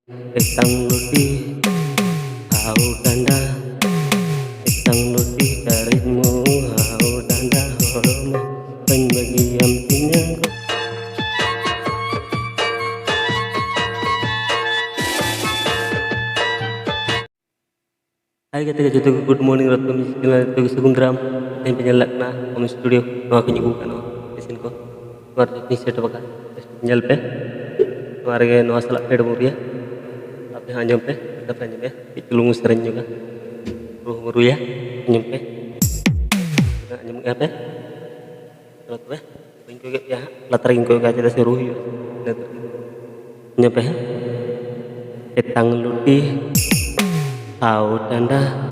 Etang ludi hau tanda, etang ludi taritmu hau tanda horma penbagian pinang. Hai kata jatuh good morning ratu miskinan tu segundram yang penyelak na om studio no aku nyugu kan mesin ko war ni set baka penyel pe warga no asal pe muria apa hanya pe dapat hanya pe itulung seren juga ruh muru ya nyampe nyampe apa terus pe bingko ya latring ko ga jada seruh ya nyampe etang ludi hau tanda,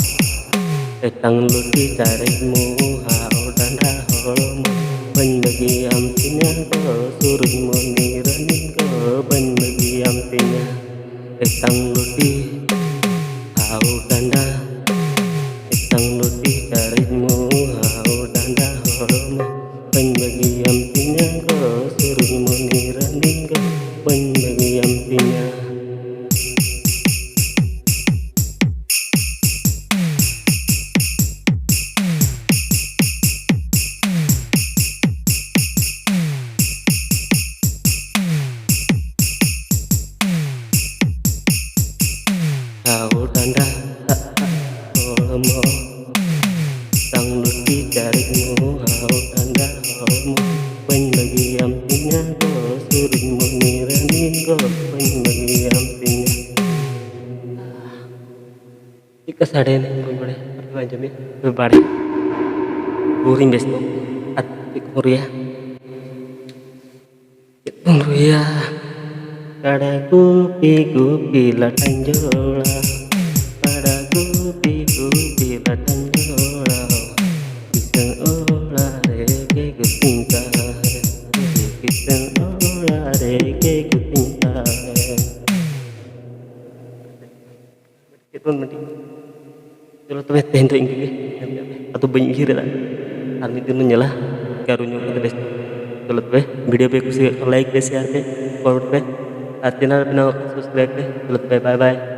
etang ludi taritmu hau tanda horma penbagi amtinya ko suruh moniranin ko penbagi amtinya etang ludi hau tanda, etang ludi taritmu hau tanda horma penbagi amtinya ko suruh moniranin ko penbagi amtinya. Hau tanda hormo tang ludi taritmu hau tanda hormo penbagi amtinya ko suruh moniranin ko penbagi amtinya. Ika sade ne gue bade aja mi bade buring besto at ikuria ikuria kada gupi latanjola kada gupi latanjola pisang ola reke gutinta pisang ola reke gutinta itu nanti kalau tuh tendo ingin atau banyak hira lah hal itu nyalah karunya kita best kalau tuh video be kusi like be share be forward be artinya subscribe be kalau bye bye